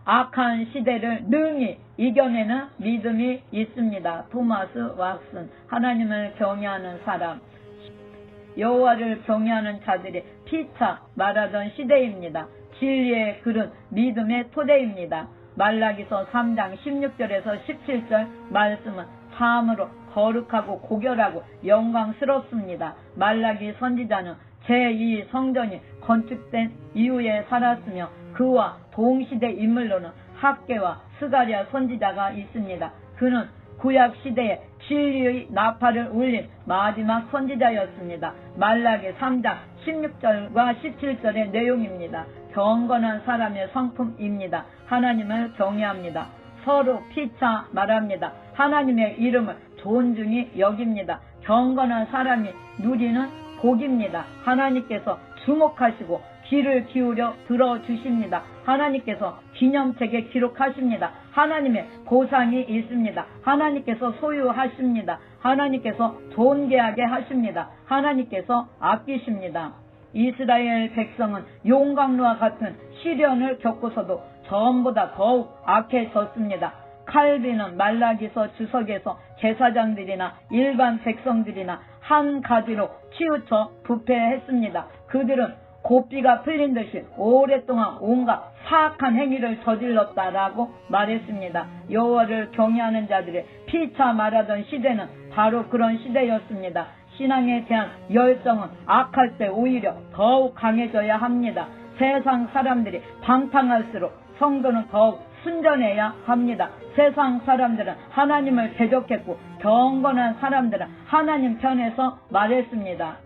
악한 시대를 능히 이겨내는 믿음이 있습니다. 토마스 왓슨. 하나님을 경외하는 사람, 여호와를 경외하는 자들이 피차 말하던 시대입니다. 진리의 글은 믿음의 토대입니다. 말라기서 3장 16절에서 17절 말씀은 참으로 거룩하고 고결하고 영광스럽습니다. 말라기 선지자는 제2 성전이 건축된 이후에 살았으며 그와 동시대 인물로는 학개와 스가랴 선지자가 있습니다. 그는 구약 시대에 진리의 나팔을 울린 마지막 선지자였습니다. 말라기 3장 16절과 17절의 내용입니다. 경건한 사람의 성품입니다. 하나님을 경외합니다. 서로 피차 말합니다. 하나님의 이름을 존중히 여깁니다. 경건한 사람이 누리는 복입니다. 하나님께서 주목하시고 귀를 기울여 들어주십니다. 하나님께서 기념책에 기록하십니다. 하나님의 보상이 있습니다. 하나님께서 소유하십니다. 하나님께서 존귀하게 하십니다. 하나님께서 아끼십니다. 이스라엘 백성은 용광로와 같은 시련을 겪고서도 전보다 더욱 악해졌습니다. 칼빈은 말라기서 주석에서 제사장들이나 일반 백성들이나 한 가지로 치우쳐 부패했습니다. 그들은 고삐가 풀린 듯이 오랫동안 온갖 사악한 행위를 저질렀다라고 말했습니다. 여호와를 경외하는 자들의 피차 말하던 시대는 바로 그런 시대였습니다. 신앙에 대한 열정은 악할 때 오히려 더욱 강해져야 합니다. 세상 사람들이 방탕할수록 성도는 더욱 순전해야 합니다. 세상 사람들은 하나님을 대적했고 경건한 사람들은 하나님 편에서 말했습니다.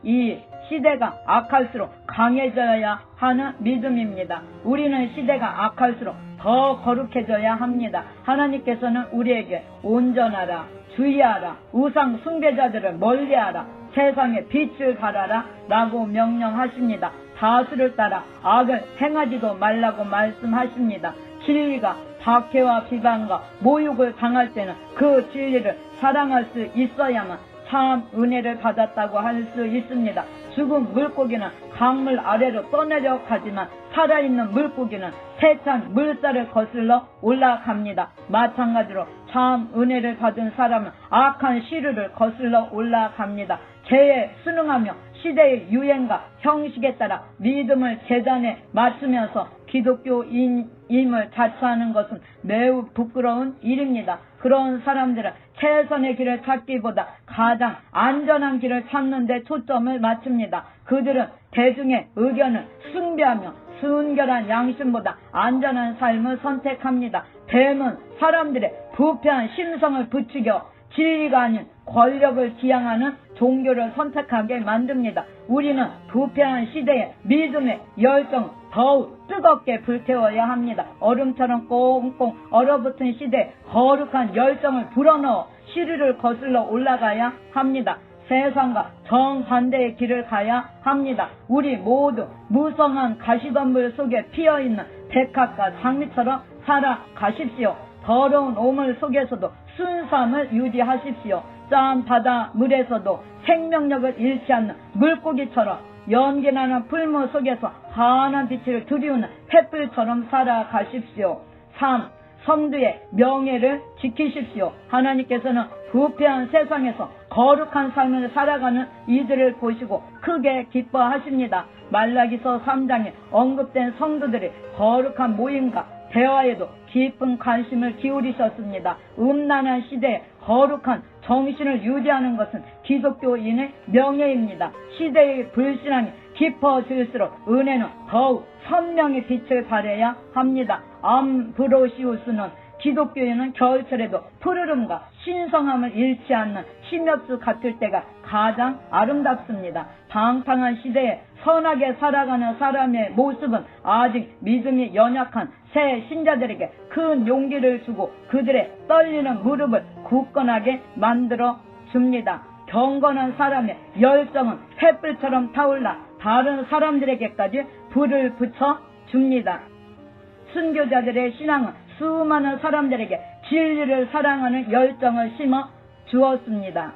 이 시대가 악할수록 강해져야 하는 믿음입니다. 우리는 시대가 악할수록 더 거룩해져야 합니다. 하나님께서는 우리에게 온전하라, 주의하라, 우상 숭배자들을 멀리하라, 세상에 빛을 발하라 라고 명령하십니다. 다수를 따라 악을 행하지도 말라고 말씀하십니다. 진리가 박해와 비방과 모욕을 당할 때는 그 진리를 사랑할 수 있어야만 참 은혜를 받았다고 할 수 있습니다. 죽은 물고기는 강물 아래로 떠내려 가지만 살아있는 물고기는 세찬 물살을 거슬러 올라갑니다. 마찬가지로 참 은혜를 받은 사람은 악한 시류를 거슬러 올라갑니다. 죄에 순응하며 시대의 유행과 형식에 따라 믿음을 재단에 맞추면서 기독교인임을 자처하는 것은 매우 부끄러운 일입니다. 그런 사람들은 최선의 길을 찾기보다 가장 안전한 길을 찾는 데 초점을 맞춥니다. 그들은 대중의 의견을 숭배하며 순결한 양심보다 안전한 삶을 선택합니다. 뱀은 사람들의 부패한 심성을 부추겨 진리가 아닌 권력을 지향하는 종교를 선택하게 만듭니다. 우리는 부패한 시대에 믿음의 열정 더욱 뜨겁게 불태워야 합니다. 얼음처럼 꽁꽁 얼어붙은 시대에 거룩한 열정을 불어넣어 시류를 거슬러 올라가야 합니다. 세상과 정반대의 길을 가야 합니다. 우리 모두 무성한 가시덤불 속에 피어있는 백합과 장미처럼 살아가십시오. 더러운 오물 속에서도 순수함을 유지하십시오. 짠 바다 물에서도 생명력을 잃지 않는 물고기처럼 연기나는 풀무 속에서 환한 빛을 들이우는 햇불처럼 살아가십시오. 3. 성도의 명예를 지키십시오. 하나님께서는 부패한 세상에서 거룩한 삶을 살아가는 이들을 보시고 크게 기뻐하십니다. 말라기서 3장에 언급된 성도들의 거룩한 모임과 대화에도 깊은 관심을 기울이셨습니다. 음란한 시대에 거룩한 정신을 유지하는 것은 기독교인의 명예입니다. 시대의 불신앙이 깊어질수록 은혜는 더욱 선명히 빛을 발해야 합니다. 암브로시우스는 기독교인은 겨울철에도 푸르름과 신성함을 잃지 않는 심엽수 같을 때가 가장 아름답습니다. 방탕한 시대에 선하게 살아가는 사람의 모습은 아직 믿음이 연약한 새 신자들에게 큰 용기를 주고 그들의 떨리는 무릎을 굳건하게 만들어 줍니다. 경건한 사람의 열정은 햇불처럼 타올라 다른 사람들에게까지 불을 붙여 줍니다. 순교자들의 신앙은 수많은 사람들에게 진리를 사랑하는 열정을 심어 주었습니다.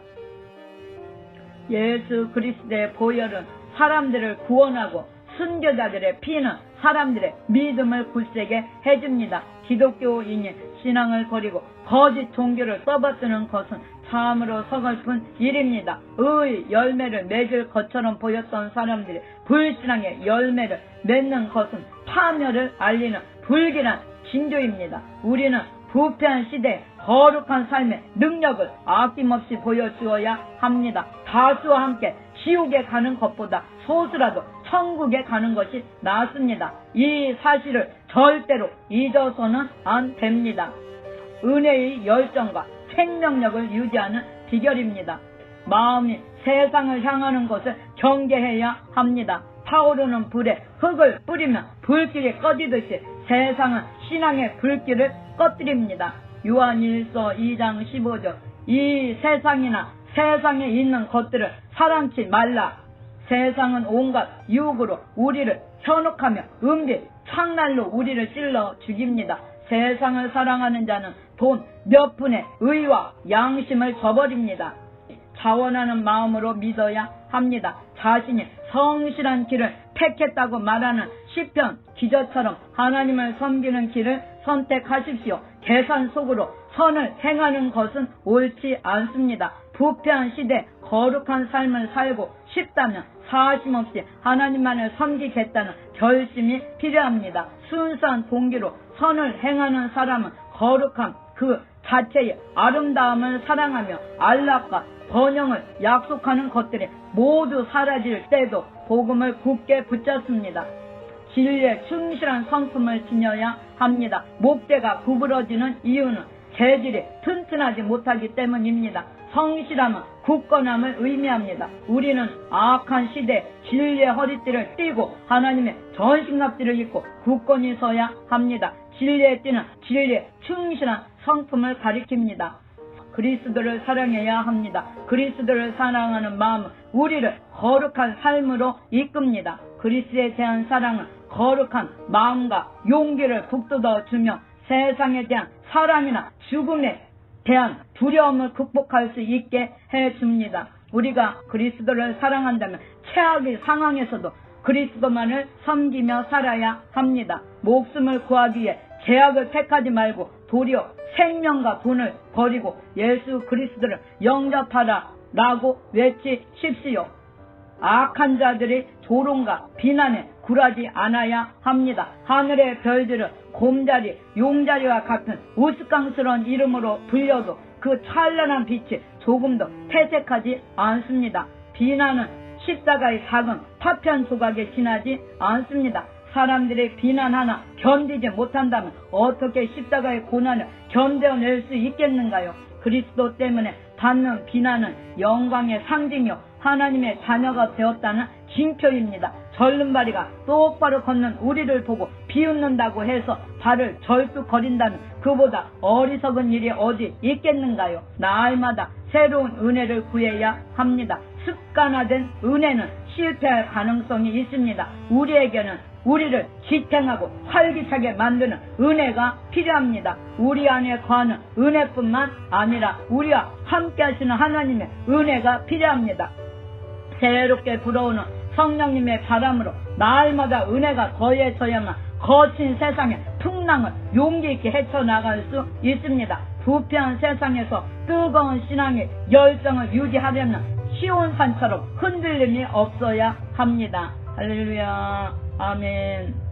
예수 그리스도의 보혈은 사람들을 구원하고 순교자들의 피는 사람들의 믿음을 굳세게 해줍니다. 기독교인이 신앙을 버리고 거짓 종교를 떠받드는 것은 참으로 서글픈 일입니다. 의 열매를 맺을 것처럼 보였던 사람들이 불신앙의 열매를 맺는 것은 파멸을 알리는 불길한 징조입니다. 우리는 부패한 시대에 거룩한 삶의 능력을 아낌없이 보여주어야 합니다. 다수와 함께 지옥에 가는 것보다 소수라도 천국에 가는 것이 낫습니다. 이 사실을 절대로 잊어서는 안 됩니다. 은혜의 열정과 생명력을 유지하는 비결입니다. 마음이 세상을 향하는 것을 경계해야 합니다. 타오르는 불에 흙을 뿌리면 불길이 꺼지듯이 세상은 신앙의 불길을 꺼뜨립니다. 요한일서 2장 15절 이 세상이나 세상에 있는 것들을 사랑치 말라. 세상은 온갖 유혹으로 우리를 현혹하며 은빛 창날로 우리를 찔러 죽입니다. 세상을 사랑하는 자는 돈 몇 푼의 의와 양심을 저버립니다. 자원하는 마음으로 믿어야 합니다. 자신이 성실한 길을 택했다고 말하는 시편 기저처럼 하나님을 섬기는 길을 선택하십시오. 계산 속으로 선을 행하는 것은 옳지 않습니다. 부패한 시대 거룩한 삶을 살고 싶다면 사심없이 하나님만을 섬기겠다는 결심이 필요합니다. 순수한 동기로 선을 행하는 사람은 거룩함 그 자체의 아름다움을 사랑하며 안락과 번영을 약속하는 것들이 모두 사라질 때도 복음을 굳게 붙잡습니다. 진리에 충실한 성품을 지녀야 합니다. 목대가 구부러지는 이유는 재질이 튼튼하지 못하기 때문입니다. 성실함은 굳건함을 의미합니다. 우리는 악한 시대에 진리의 허리띠를 띠고 하나님의 전신갑주를 입고 굳건히 서야 합니다. 진리의 띠는 진리에 충실한 성품을 가리킵니다. 그리스도를 사랑해야 합니다. 그리스도를 사랑하는 마음은 우리를 거룩한 삶으로 이끕니다. 그리스도에 대한 사랑은 거룩한 마음과 용기를 북돋워 주며 세상에 대한 사랑이나 죽음에 대한 두려움을 극복할 수 있게 해줍니다. 우리가 그리스도를 사랑한다면 최악의 상황에서도 그리스도만을 섬기며 살아야 합니다. 목숨을 구하기 위해 죄악을 택하지 말고 도리어 생명과 돈을 버리고 예수 그리스도를 영접하라 라고 외치십시오. 악한 자들이 조롱과 비난에 굴하지 않아야 합니다. 하늘의 별들은 곰자리, 용자리와 같은 우스꽝스러운 이름으로 불려도 그 찬란한 빛이 조금도 퇴색하지 않습니다. 비난은 십자가의 작은 파편 조각에 지나지 않습니다. 사람들이 비난 하나 견디지 못한다면 어떻게 십자가의 고난을 견뎌낼 수 있겠는가요? 그리스도 때문에 받는 비난은 영광의 상징이요 하나님의 자녀가 되었다는 징표입니다. 절름발이가 똑바로 걷는 우리를 보고 비웃는다고 해서 발을 절뚝거린다면 그보다 어리석은 일이 어디 있겠는가요? 날마다 새로운 은혜를 구해야 합니다. 습관화된 은혜는 실패할 가능성이 있습니다. 우리에게는 우리를 지탱하고 활기차게 만드는 은혜가 필요합니다. 우리 안에 거하는 은혜뿐만 아니라 우리와 함께 하시는 하나님의 은혜가 필요합니다. 새롭게 불어오는 성령님의 바람으로 날마다 은혜가 더해져야만 거친 세상의 풍랑을 용기 있게 헤쳐나갈 수 있습니다. 부패한 세상에서 뜨거운 신앙의 열정을 유지하려면 시온산처럼 흔들림이 없어야 합니다. 할렐루야. 아멘.